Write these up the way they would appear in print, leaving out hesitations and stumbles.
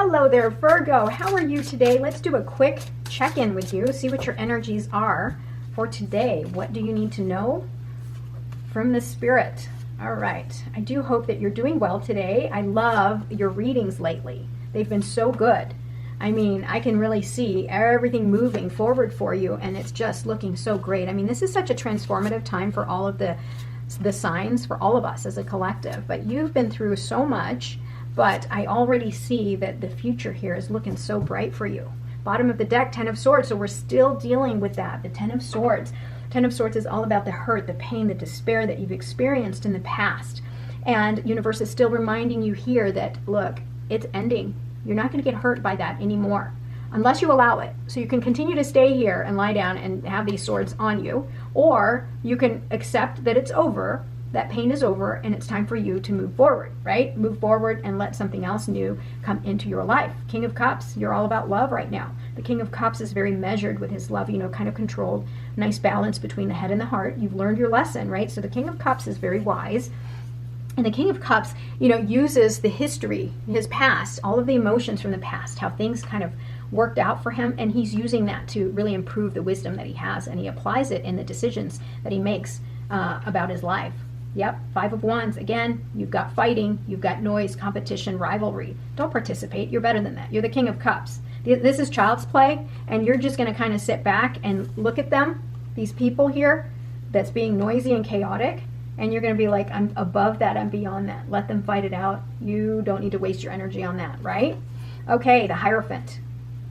Hello there, Virgo. How are you today? Let's do a quick check-in with you, see what your energies are for today. What do you need to know from the spirit? All right. I do hope that you're doing well today. I love your readings lately. They've been so good. I mean, I can really see everything moving forward for you, and it's just looking so great. I mean, this is such a transformative time for all of the signs, for all of us as a collective. But you've been through so much, but I already see that the future here is looking so bright for you. Bottom of the deck, Ten of Swords, so we're still dealing with that, the Ten of Swords. Ten of Swords is all about the hurt, the pain, the despair that you've experienced in the past. And universe is still reminding you here that, look, it's ending. You're not going to get hurt by that anymore unless you allow it. So you can continue to stay here and lie down and have these swords on you, or you can accept that it's over, that pain is over, and it's time for you to move forward, right? Move forward and let something else new come into your life. King of Cups, you're all about love right now. The King of Cups is very measured with his love, you know, kind of controlled, nice balance between the head and the heart. You've learned your lesson, right? So the King of Cups is very wise. And the King of Cups, you know, uses the history, his past, all of the emotions from the past, how things kind of worked out for him, and he's using that to really improve the wisdom that he has, and he applies it in the decisions that he makes about his life. Yep, Five of Wands. Again, you've got fighting, you've got noise, competition, rivalry. Don't participate. You're better than that. You're the King of Cups. This is child's play, and you're just going to kind of sit back and look at them, these people here, that's being noisy and chaotic, and you're going to be like, I'm above that, I'm beyond that. Let them fight it out. You don't need to waste your energy on that, right? Okay, the Hierophant.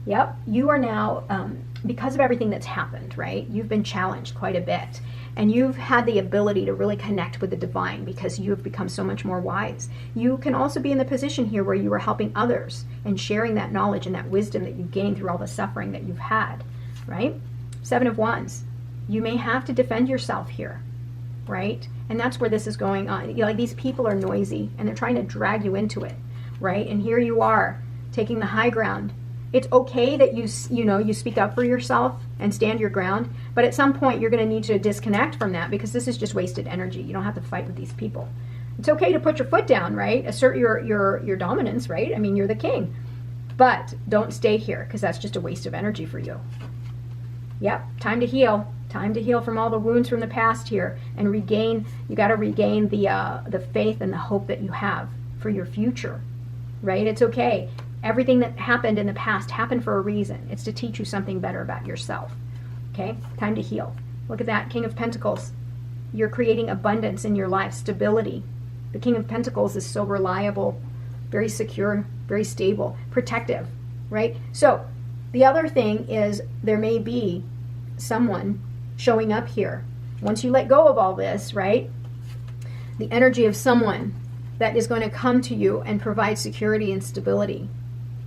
Yep, you are now, because of everything that's happened, right? You've been challenged quite a bit. And you've had the ability to really connect with the divine because you've become so much more wise. You can also be in the position here where you are helping others and sharing that knowledge and that wisdom that you've gained through all the suffering that you've had, right? Seven of Wands. You may have to defend yourself here, right? And that's where this is going on. You know, like, these people are noisy and they're trying to drag you into it, right? And here you are taking the high ground. It's okay that you speak up for yourself and stand your ground, but at some point you're going to need to disconnect from that because this is just wasted energy. You don't have to fight with these people. It's okay to put your foot down, right? Assert your dominance, right? I mean, you're the king, but don't stay here because that's just a waste of energy for you. Yep, time to heal. Time to heal from all the wounds from the past here and regain. You got to regain the faith and the hope that you have for your future, right? It's okay. Everything that happened in the past happened for a reason. It's to teach you something better about yourself. Okay? Time to heal. Look at that, King of Pentacles. You're creating abundance in your life, stability. The King of Pentacles is so reliable, very secure, very stable, protective, right? So the other thing is there may be someone showing up here. Once you let go of all this, right? The energy of someone that is going to come to you and provide security and stability,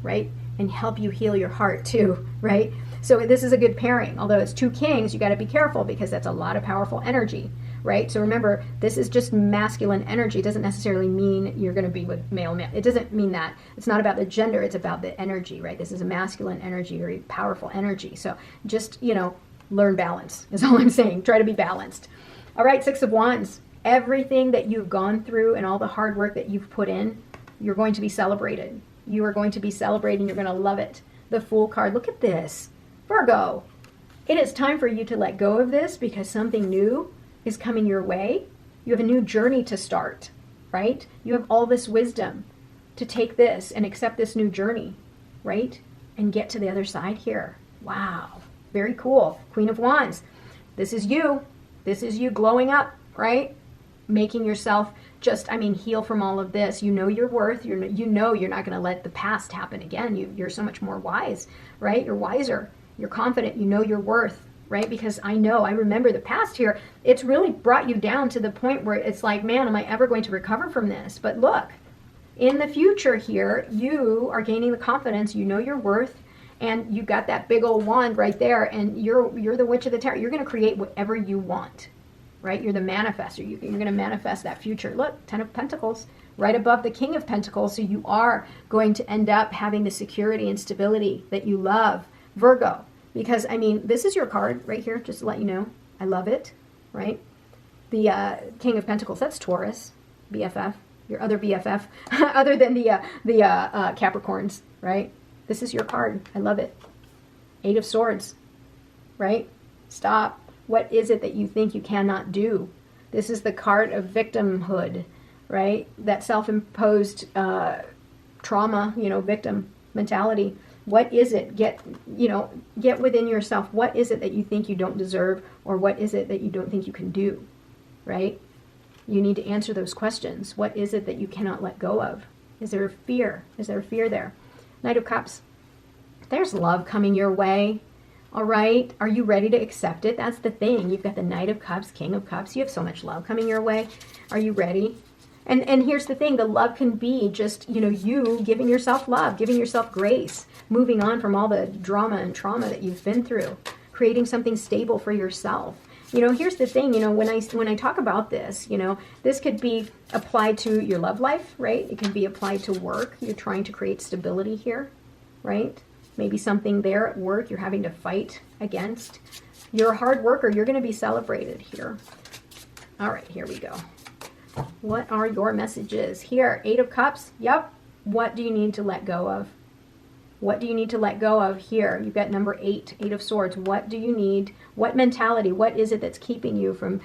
right? And help you heal your heart too, right? So this is a good pairing. Although it's two kings, you got to be careful because that's a lot of powerful energy, right? So remember, this is just masculine energy. It doesn't necessarily mean you're going to be with male. It doesn't mean that. It's not about the gender. It's about the energy, right? This is a masculine energy, very powerful energy. So just, learn balance is all I'm saying. Try to be balanced. All right, Six of Wands. Everything that you've gone through and all the hard work that you've put in, you're going to be celebrated. You are going to be celebrating. You're going to love it. The Fool card. Look at this. Virgo. It is time for you to let go of this because something new is coming your way. You have a new journey to start, right? You have all this wisdom to take this and accept this new journey, right? And get to the other side here. Wow. Very cool. Queen of Wands. This is you. This is you glowing up, right? Making yourself just, heal from all of this. You know your worth. You're not going to let the past happen again. You're so much more wise, right? You're wiser. You're confident. You know your worth, right? Because I remember the past here. It's really brought you down to the point where it's like, man, am I ever going to recover from this? But look, in the future here, you are gaining the confidence. You know your worth. And you got that big old wand right there. And you're the Witch of the Tarot. You're going to create whatever you want. Right? You're the manifester. You're going to manifest that future. Look, Ten of Pentacles right above the King of Pentacles. So you are going to end up having the security and stability that you love, Virgo. Because, this is your card right here, just to let you know. I love it, right? The King of Pentacles, that's Taurus, BFF. your other BFF, other than the Capricorns, right? This is your card. I love it. 8 of Swords, right? Stop. What is it that you think you cannot do? This is the card of victimhood, right? That self-imposed trauma, victim mentality. What is it? Get within yourself. What is it that you think you don't deserve, or what is it that you don't think you can do, right? You need to answer those questions. What is it that you cannot let go of? Is there a fear? Is there a fear there? Knight of Cups. There's love coming your way. All right. Are you ready to accept it? That's the thing. You've got the Knight of Cups, King of Cups. You have so much love coming your way. Are you ready? And here's the thing. The love can be just, you giving yourself love, giving yourself grace, moving on from all the drama and trauma that you've been through, creating something stable for yourself. Here's the thing, when I talk about this, this could be applied to your love life, right? It can be applied to work. You're trying to create stability here, right? Maybe something there at work you're having to fight against. You're a hard worker. You're going to be celebrated here. All right, here we go. What are your messages? Here, 8 of Cups. Yep. What do you need to let go of? What do you need to let go of here? You've got number 8, 8 of Swords. What do you need? What mentality? What is it that's keeping you from,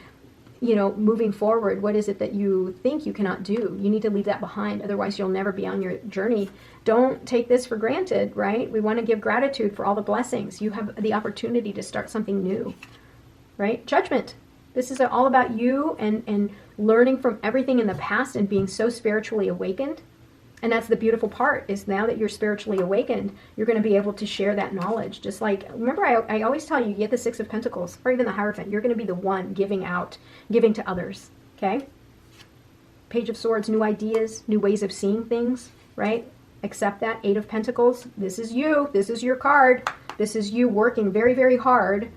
moving forward? What is it that you think you cannot do? You need to leave that behind. Otherwise, you'll never be on your journey. Don't take this for granted, right? We want to give gratitude for all the blessings. You have the opportunity to start something new, right? Judgment. This is all about you and learning from everything in the past and being so spiritually awakened. And that's the beautiful part, is now that you're spiritually awakened, you're going to be able to share that knowledge. Just like, remember, I always tell you, get the 6 of Pentacles, or even the Hierophant. You're going to be the one giving to others, okay? Page of Swords, new ideas, new ways of seeing things, right? Accept that. 8 of Pentacles, this is you. This is your card. This is you working very, very hard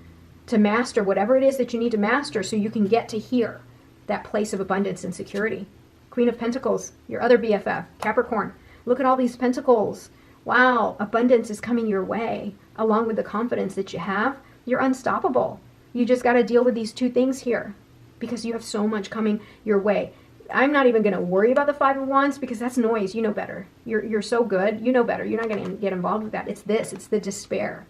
to master whatever it is that you need to master so you can get to here, that place of abundance and security. Queen of Pentacles, your other BFF, Capricorn. Look at all these pentacles. Wow, abundance is coming your way. Along with the confidence that you have, you're unstoppable. You just got to deal with these 2 things here because you have so much coming your way. I'm not even going to worry about the 5 of Wands because that's noise. You know better. You're so good. You know better. You're not going to get involved with that. It's the despair,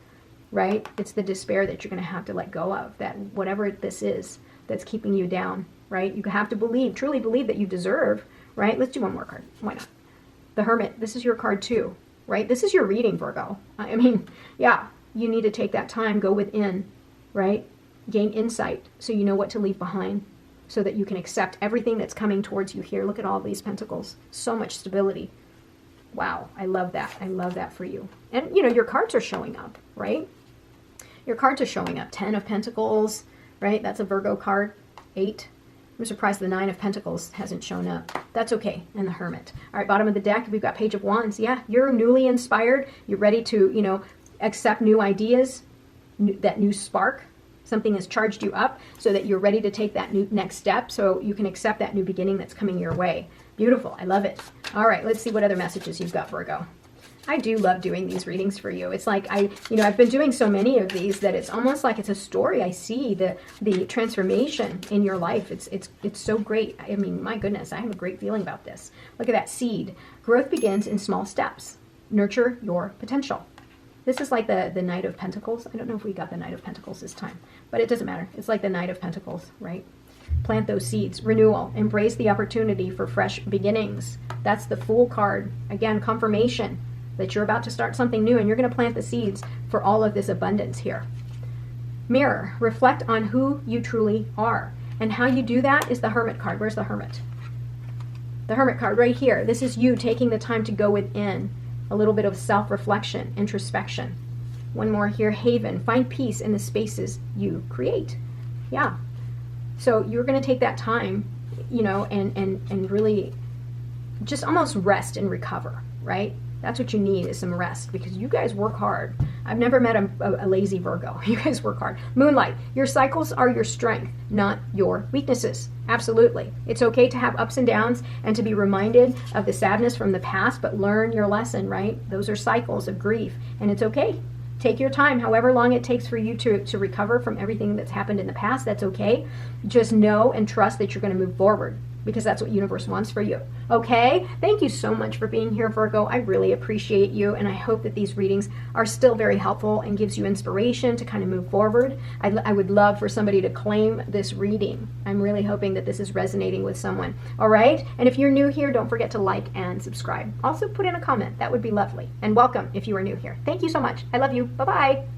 right? It's the despair that you're going to have to let go of, that whatever this is that's keeping you down, right? You have to believe, truly believe that you deserve, right? Let's do one more card. Why not? The Hermit. This is your card too, right? This is your reading, Virgo. I mean, yeah, you need to take that time, go within, right? Gain insight so you know what to leave behind so that you can accept everything that's coming towards you here. Look at all these pentacles. So much stability. Wow, I love that. I love that for you. And, your cards are showing up, right? Your cards are showing up. 10 of Pentacles, right? That's a Virgo card. 8. I'm surprised the 9 of Pentacles hasn't shown up. That's okay. And the Hermit. All right, bottom of the deck, we've got Page of Wands. Yeah, you're newly inspired. You're ready to, accept new ideas, that new spark. Something has charged you up so that you're ready to take that new next step so you can accept that new beginning that's coming your way. Beautiful. I love it. All right, let's see what other messages you've got, Virgo. I do love doing these readings for you. It's like I've been doing so many of these that it's almost like it's a story. I see the transformation in your life. It's so great. I mean, my goodness, I have a great feeling about this. Look at that seed. Growth begins in small steps. Nurture your potential. This is like the Knight of Pentacles. I don't know if we got the Knight of Pentacles this time, but it doesn't matter. It's like the Knight of Pentacles, right? Plant those seeds. Renewal. Embrace the opportunity for fresh beginnings. That's the Fool card. Again, confirmation that you're about to start something new and you're going to plant the seeds for all of this abundance here. Mirror. Reflect on who you truly are. And how you do that is the Hermit card. Where's the Hermit? The Hermit card right here. This is you taking the time to go within. A little bit of self-reflection, introspection. One more here. Haven. Find peace in the spaces you create. Yeah. So you're going to take that time, and really just almost rest and recover, right? That's what you need, is some rest, because you guys work hard. I've never met a lazy Virgo. You guys work hard. Moonlight. Your cycles are your strength, not your weaknesses. Absolutely. It's okay to have ups and downs and to be reminded of the sadness from the past, but learn your lesson, right? Those are cycles of grief, and it's okay. Take your time, however long it takes for you to recover from everything that's happened in the past. That's okay. Just know and trust that you're going to move forward. because that's what universe wants for you. Okay? Thank you so much for being here, Virgo. I really appreciate you, and I hope that these readings are still very helpful and gives you inspiration to kind of move forward. I would love for somebody to claim this reading. I'm really hoping that this is resonating with someone. All right? And if you're new here, don't forget to like and subscribe. Also put in a comment. That would be lovely. And welcome if you are new here. Thank you so much. I love you. Bye-bye.